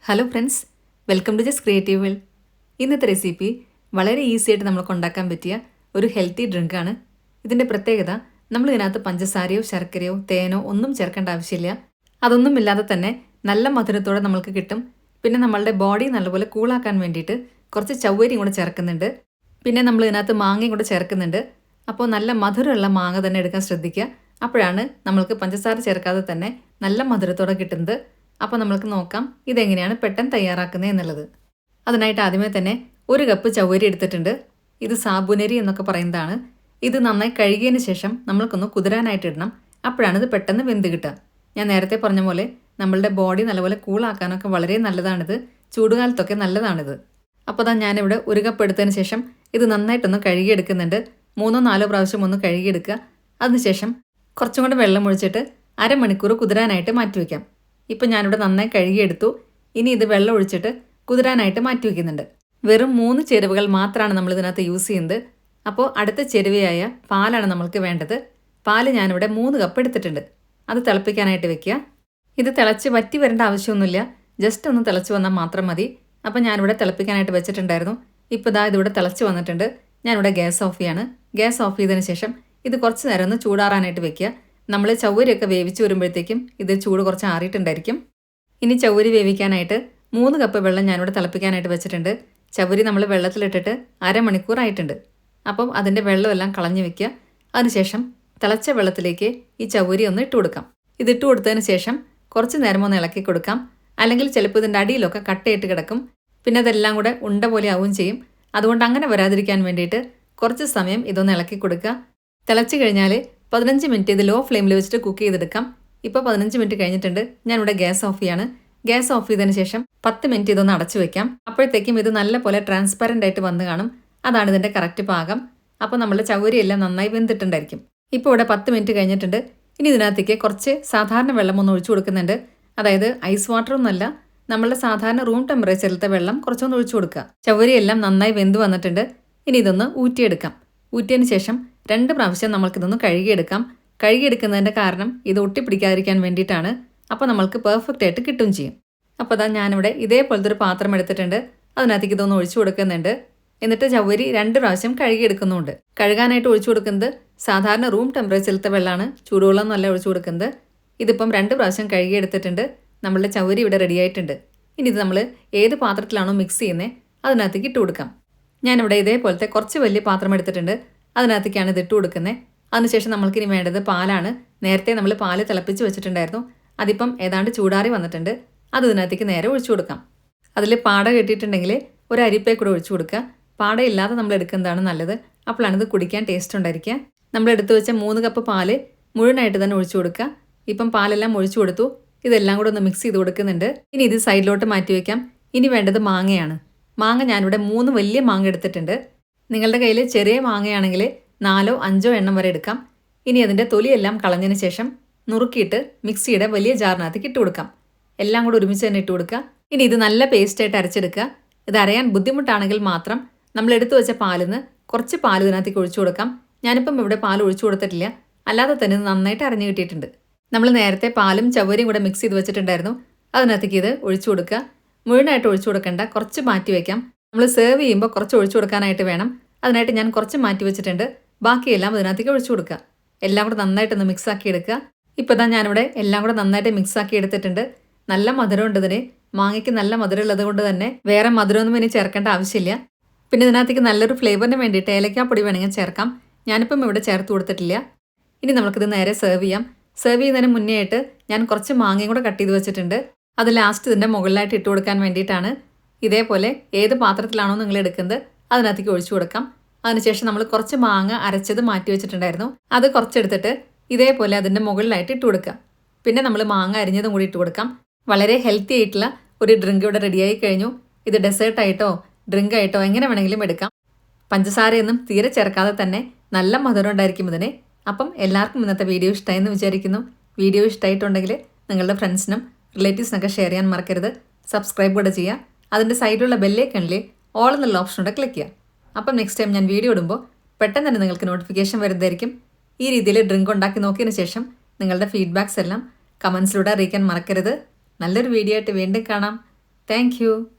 Hello friends, welcome to just creative world. ഇന്നത്തെ recipe വളരെ easy ആയിട്ട് നമുക്ക് ഉണ്ടാക്കാൻ പറ്റിയ ഒരു ഹെൽത്തി ഡ്രിങ്കാണ്. ഇതിൻ്റെ പ്രത്യേകത, നമ്മൾ ഇതിനകത്ത് പഞ്ചസാരയോ ശർക്കരയോ തേനോ ഒന്നും ചേർക്കേണ്ട ആവശ്യമില്ല. അതൊന്നും ഇല്ലാതെ തന്നെ നല്ല മധുരത്തോടെ നമുക്ക് കിട്ടും. പിന്നെ നമ്മളുടെ ബോഡി നല്ലപോലെ കൂളാക്കാൻ വേണ്ടിയിട്ട് കുറച്ച് ചവ്വരിയും കൂടെ ചേർക്കുന്നുണ്ട്. പിന്നെ നമ്മൾ ഇതിനകത്ത് മാങ്ങയും കൂടെ ചേർക്കുന്നുണ്ട്. അപ്പോൾ നല്ല മധുരമുള്ള മാങ്ങ തന്നെ എടുക്കാൻ ശ്രദ്ധിക്കുക. അപ്പോഴാണ് നമ്മൾക്ക് പഞ്ചസാര ചേർക്കാതെ തന്നെ നല്ല മധുരത്തോടെ കിട്ടുന്നത്. അപ്പോൾ നമ്മൾക്ക് നോക്കാം ഇതെങ്ങനെയാണ് പെട്ടെന്ന് തയ്യാറാക്കുന്നത് എന്നുള്ളത്. അതിനായിട്ട് ആദ്യമേ തന്നെ 1 കപ്പ് ചവ്വരി എടുത്തിട്ടുണ്ട്. ഇത് സാബുനരി എന്നൊക്കെ പറയുന്നതാണ്. ഇത് നന്നായി കഴുകിയതിന് ശേഷം നമ്മൾക്കൊന്ന് കുതിരാനായിട്ട് ഇടണം. അപ്പോഴാണ് ഇത് പെട്ടെന്ന് വെന്ത് കിട്ടുക. ഞാൻ നേരത്തെ പറഞ്ഞ പോലെ നമ്മളുടെ ബോഡി നല്ലപോലെ കൂളാക്കാനൊക്കെ വളരെ നല്ലതാണിത്. ചൂടുകാലത്തൊക്കെ നല്ലതാണിത്. അപ്പോൾ ഞാനിവിടെ 1 കപ്പ് എടുത്തതിന് ശേഷം ഇത് നന്നായിട്ടൊന്ന് കഴുകിയെടുക്കുന്നുണ്ട്. 3-4 പ്രാവശ്യം ഒന്ന് കഴുകിയെടുക്കുക. അതിനുശേഷം കുറച്ചും കൂടെ വെള്ളം ഒഴിച്ചിട്ട് അരമണിക്കൂർ കുതിരാനായിട്ട് മാറ്റി വയ്ക്കാം. ഇപ്പോൾ ഞാനിവിടെ നന്നായി കഴുകിയെടുത്തു. ഇനി ഇത് വെള്ളം ഒഴിച്ചിട്ട് കുതിരാനായിട്ട് മാറ്റി വയ്ക്കുന്നുണ്ട്. വെറും 3 ചേരുവകൾ മാത്രമാണ് നമ്മൾ ഇതിനകത്ത് യൂസ് ചെയ്യുന്നത്. അപ്പോൾ അടുത്ത ചേരുവയായ പാലാണ് നമ്മൾക്ക് വേണ്ടത്. പാല് ഞാനിവിടെ 3 കപ്പ് എടുത്തിട്ടുണ്ട്. അത് തിളപ്പിക്കാനായിട്ട് വെക്കുക. ഇത് തിളച്ച് വറ്റി വരേണ്ട ആവശ്യമൊന്നുമില്ല. ജസ്റ്റ് ഒന്ന് തിളച്ച് വന്നാൽ മാത്രം മതി. അപ്പോൾ ഞാനിവിടെ തിളപ്പിക്കാനായിട്ട് വെച്ചിട്ടുണ്ടായിരുന്നു. ഇപ്പോൾ ഇതിവിടെ തിളച്ച് വന്നിട്ടുണ്ട്. ഞാനിവിടെ ഗ്യാസ് ഓഫ് ചെയ്യാണ്. ഗ്യാസ് ഓഫ് ചെയ്തതിന് ശേഷം ഇത് കുറച്ച് നേരം ഒന്ന് ചൂടാറാനായിട്ട് വെക്കുക. നമ്മൾ ചവ്വരിയൊക്കെ വേവിച്ച് വരുമ്പോഴത്തേക്കും ഇത് ചൂട് കുറച്ച് ആറിയിട്ടുണ്ടായിരിക്കും. ഇനി ചവ്വരി വേവിക്കാനായിട്ട് 3 കപ്പ് വെള്ളം ഞാനിവിടെ തിളപ്പിക്കാനായിട്ട് വെച്ചിട്ടുണ്ട്. ചവ്വരി നമ്മൾ വെള്ളത്തിലിട്ടിട്ട് അരമണിക്കൂറായിട്ടുണ്ട്. അപ്പം അതിൻ്റെ വെള്ളമെല്ലാം കളഞ്ഞു വെക്കുക. അതിനുശേഷം തിളച്ച വെള്ളത്തിലേക്ക് ഈ ചവ്വരി ഒന്ന് ഇട്ട് കൊടുക്കാം. ഇതിട്ട് കൊടുത്തതിന് ശേഷം കുറച്ച് നേരം ഒന്ന് ഇളക്കി കൊടുക്കാം. അല്ലെങ്കിൽ ചിലപ്പോൾ ഇതിൻ്റെ അടിയിലൊക്കെ കട്ടയിട്ട് കിടക്കും. പിന്നെ അതെല്ലാം കൂടെ ഉണ്ട പോലെ ആവുകയും ചെയ്യും. അതുകൊണ്ട് അങ്ങനെ വരാതിരിക്കാൻ വേണ്ടിയിട്ട് കുറച്ച് സമയം ഇതൊന്ന് ഇളക്കി കൊടുക്കുക. തിളച്ച് കഴിഞ്ഞാൽ 15 മിനിറ്റ് ഇത് ലോ ഫ്ലെയിമിൽ വെച്ചിട്ട് കുക്ക് ചെയ്തെടുക്കാം. ഇപ്പോൾ 15 മിനിറ്റ് കഴിഞ്ഞിട്ടുണ്ട്. ഞാനിവിടെ ഗ്യാസ് ഓഫ് ചെയ്യാണ്. ഗ്യാസ് ഓഫ് ചെയ്തതിന് ശേഷം 10 മിനിറ്റ് ഇതൊന്ന് അടച്ചു വെക്കാം. അപ്പോഴത്തേക്കും ഇത് നല്ല പോലെ ട്രാൻസ്പെറൻ്റ് ആയിട്ട് വന്ന് കാണും. അതാണ് ഇതിൻ്റെ കറക്റ്റ് പാകം. അപ്പോൾ നമ്മുടെ ചവ്വരിയെല്ലാം നന്നായി വെന്തിട്ടുണ്ടായിരിക്കും. ഇപ്പോൾ ഇവിടെ 10 മിനിറ്റ് കഴിഞ്ഞിട്ടുണ്ട്. ഇനി ഇതിനകത്തേക്ക് കുറച്ച് സാധാരണ വെള്ളം ഒന്ന് ഒഴിച്ചു കൊടുക്കുന്നുണ്ട്. അതായത് ഐസ് വാട്ടറൊന്നുമല്ല, നമ്മളുടെ സാധാരണ റൂം ടെമ്പറേച്ചറിലത്തെ വെള്ളം കുറച്ചൊന്ന് ഒഴിച്ചു കൊടുക്കുക. ചവ്വരിയെല്ലാം നന്നായി വെന്ത് വന്നിട്ടുണ്ട്. ഇനി ഇതൊന്ന് ഊറ്റിയെടുക്കാം. ഊറ്റിയതിന് ശേഷം 2 പ്രാവശ്യം നമ്മൾക്കിതൊന്ന് കഴുകിയെടുക്കാം. കഴുകിയെടുക്കുന്നതിൻ്റെ കാരണം ഇത് ഒട്ടിപ്പിടിക്കാതിരിക്കാൻ വേണ്ടിയിട്ടാണ്. അപ്പോൾ നമ്മൾക്ക് പെർഫെക്റ്റ് ആയിട്ട് കിട്ടുകയും ചെയ്യും. അപ്പോൾ ഞാനിവിടെ ഇതേപോലത്തെ ഒരു പാത്രം എടുത്തിട്ടുണ്ട്. അതിനകത്തേക്ക് ഇതൊന്ന് ഒഴിച്ചു കൊടുക്കുന്നുണ്ട്. എന്നിട്ട് ചവ്വരി 2 പ്രാവശ്യം കഴുകിയെടുക്കുന്നുണ്ട്. കഴുകാനായിട്ട് ഒഴിച്ചു കൊടുക്കുന്നത് സാധാരണ റൂം ടെമ്പറേച്ചറിലത്തെ വെള്ളമാണ്. ചൂടുവെള്ളം നല്ല ഒഴിച്ചു കൊടുക്കുന്നത്. ഇതിപ്പം 2 പ്രാവശ്യം കഴുകിയെടുത്തിട്ടുണ്ട്. നമ്മളുടെ ചവ്വരി ഇവിടെ റെഡി ആയിട്ടുണ്ട്. ഇനി ഇത് നമ്മൾ ഏത് പാത്രത്തിലാണോ മിക്സ് ചെയ്യുന്നത് അതിനകത്തേക്ക് ഇട്ട് കൊടുക്കാം. ഞാനിവിടെ ഇതേപോലത്തെ കുറച്ച് വലിയ പാത്രം എടുത്തിട്ടുണ്ട്. അതിനകത്തേക്കാണ് ഇത് ഇട്ട് കൊടുക്കുന്നത്. അതിനുശേഷം നമ്മൾക്കിനി വേണ്ടത് പാലാണ്. നേരത്തെ നമ്മൾ പാല് തിളപ്പിച്ച് വെച്ചിട്ടുണ്ടായിരുന്നു. അതിപ്പം ഏതാണ്ട് ചൂടാറി വന്നിട്ടുണ്ട്. അത് ഇതിനകത്തേക്ക് നേരെ ഒഴിച്ചു കൊടുക്കാം. അതിൽ പാട കെട്ടിയിട്ടുണ്ടെങ്കിൽ ഒരു അരിപ്പേ കൂടെ ഒഴിച്ചു കൊടുക്കുക. പാടയില്ലാതെ നമ്മൾ എടുക്കുന്നതാണ് നല്ലത്. അപ്പോഴാണ് ഇത് കുടിക്കാൻ ടേസ്റ്റ് ഉണ്ടായിരിക്കുക. നമ്മൾ എടുത്തു വെച്ച 3 കപ്പ് പാല് മുഴുവനായിട്ട് തന്നെ ഒഴിച്ചു കൊടുക്കുക. ഇപ്പം പാലെല്ലാം ഒഴിച്ചു കൊടുത്തു. ഇതെല്ലാം കൂടെ ഒന്ന് മിക്സ് ചെയ്ത് കൊടുക്കുന്നുണ്ട്. ഇനി ഇത് സൈഡിലോട്ട് മാറ്റി വയ്ക്കാം. ഇനി വേണ്ടത് മാങ്ങയാണ്. മാങ്ങ ഞാനിവിടെ 3 വലിയ മാങ്ങ എടുത്തിട്ടുണ്ട്. നിങ്ങളുടെ കയ്യിൽ ചെറിയ മാങ്ങയാണെങ്കിൽ 4-5 എണ്ണം വരെ എടുക്കാം. ഇനി അതിൻ്റെ തൊലിയെല്ലാം കളഞ്ഞതിന് ശേഷം നുറുക്കിയിട്ട് മിക്സിയുടെ വലിയ ജാറിനകത്തേക്ക് ഇട്ട് കൊടുക്കാം. എല്ലാം കൂടെ ഒരുമിച്ച് തന്നെ ഇട്ട് കൊടുക്കുക. ഇനി ഇത് നല്ല പേസ്റ്റായിട്ട് അരച്ചെടുക്കുക. ഇത് അരയാൻ ബുദ്ധിമുട്ടാണെങ്കിൽ മാത്രം നമ്മൾ എടുത്തു വെച്ച പാലിന്ന് കുറച്ച് പാൽ ഇതിനകത്തേക്ക് ഒഴിച്ചു കൊടുക്കാം. ഞാനിപ്പം ഇവിടെ പാൽ ഒഴിച്ചു കൊടുത്തിട്ടില്ല. അല്ലാതെ തന്നെ ഇത് നന്നായിട്ട് അരഞ്ഞു കിട്ടിയിട്ടുണ്ട്. നമ്മൾ നേരത്തെ പാലും ചവ്വരിയും കൂടെ മിക്സ് ചെയ്ത് വെച്ചിട്ടുണ്ടായിരുന്നു. അതിനകത്തേക്ക് ഇത് ഒഴിച്ചു കൊടുക്കുക. മുഴുവനായിട്ട് ഒഴിച്ചു കൊടുക്കേണ്ട, കുറച്ച് മാറ്റി വയ്ക്കാം. നമ്മൾ സെർവ് ചെയ്യുമ്പോൾ കുറച്ച് ഒഴിച്ചു കൊടുക്കാനായിട്ട് വേണം. അതിനായിട്ട് ഞാൻ കുറച്ച് മാറ്റി വെച്ചിട്ടുണ്ട്. ബാക്കിയെല്ലാം ഇതിനകത്തേക്ക് ഒഴിച്ചു കൊടുക്കുക. എല്ലാം കൂടെ നന്നായിട്ടൊന്ന് മിക്സാക്കി എടുക്കുക. ഇപ്പോൾ ഞാനിവിടെ എല്ലാം കൂടെ നന്നായിട്ട് മിക്സാക്കി എടുത്തിട്ടുണ്ട്. നല്ല മധുരമുണ്ട് ഇതിന്. മാങ്ങയ്ക്ക് നല്ല മധുരം ഉള്ളത് കൊണ്ട് തന്നെ വേറെ മധുരമൊന്നും ഇനി ചേർക്കേണ്ട ആവശ്യമില്ല. പിന്നെ ഇതിനകത്തേക്ക് നല്ലൊരു ഫ്ലേവറിന് വേണ്ടിയിട്ട് ഏലക്കാപ്പൊടി വേണമെങ്കിൽ ചേർക്കാം. ഞാനിപ്പം ഇവിടെ ചേർത്ത് കൊടുത്തിട്ടില്ല. ഇനി നമുക്കിത് നേരെ സെർവ് ചെയ്യാം. സെർവ് ചെയ്യുന്നതിന് മുന്നേ ആയിട്ട് ഞാൻ കുറച്ച് മാങ്ങയും കൂടെ കട്ട് ചെയ്ത് വെച്ചിട്ടുണ്ട്. അത് ലാസ്റ്റ് ഇതിൻ്റെ മുകളിലായിട്ട് ഇട്ട് കൊടുക്കാൻ വേണ്ടിയിട്ടാണ്. ഇതേപോലെ ഏത് പാത്രത്തിലാണോ നിങ്ങൾ എടുക്കുന്നത് അതിനകത്തേക്ക് ഒഴിച്ചു കൊടുക്കാം. അതിനുശേഷം നമ്മൾ കുറച്ച് മാങ്ങ അരച്ചത് മാറ്റി വെച്ചിട്ടുണ്ടായിരുന്നു. അത് കുറച്ചെടുത്തിട്ട് ഇതേപോലെ അതിൻ്റെ മുകളിലായിട്ട് ഇട്ട് കൊടുക്കുക. പിന്നെ നമ്മൾ മാങ്ങ അരിഞ്ഞതും കൂടി ഇട്ട് കൊടുക്കാം. വളരെ ഹെൽത്തി ആയിട്ടുള്ള ഒരു ഡ്രിങ്ക് ഇവിടെ റെഡിയായി കഴിഞ്ഞു. ഇത് ഡെസേർട്ടായിട്ടോ ഡ്രിങ്ക് ആയിട്ടോ എങ്ങനെ വേണമെങ്കിലും എടുക്കാം. പഞ്ചസാരയൊന്നും തീരെ ചേർക്കാതെ തന്നെ നല്ല മധുരം ഉണ്ടായിരിക്കും ഇതിന്. അപ്പം എല്ലാവർക്കും ഇന്നത്തെ വീഡിയോ ഇഷ്ടമായി എന്ന് വിചാരിക്കുന്നു. വീഡിയോ ഇഷ്ടമായിട്ടുണ്ടെങ്കിൽ നിങ്ങളുടെ ഫ്രണ്ട്സിനും റിലേറ്റീവ്സിനൊക്കെ ഷെയർ ചെയ്യാൻ മറക്കരുത്. സബ്സ്ക്രൈബ് കൂടെ ചെയ്യുക. അതിൻ്റെ സൈഡിലുള്ള ബെല്ലൈക്കണിൽ ഓൾ എന്നുള്ള ഓപ്ഷനോടെ ക്ലിക്ക് ചെയ്യുക. അപ്പം നെക്സ്റ്റ് ടൈം ഞാൻ വീഡിയോ ഇടുമ്പോൾ പെട്ടെന്ന് തന്നെ നിങ്ങൾക്ക് നോട്ടിഫിക്കേഷൻ വരുന്നതായിരിക്കും. ഈ രീതിയിൽ ഡ്രിങ്ക് ഉണ്ടാക്കി നോക്കിയതിന് ശേഷം നിങ്ങളുടെ ഫീഡ്ബാക്സ് എല്ലാം കമൻസിലൂടെ അറിയിക്കാൻ മറക്കരുത്. നല്ലൊരു വീഡിയോ ആയിട്ട് വീണ്ടും കാണാം. Thank you.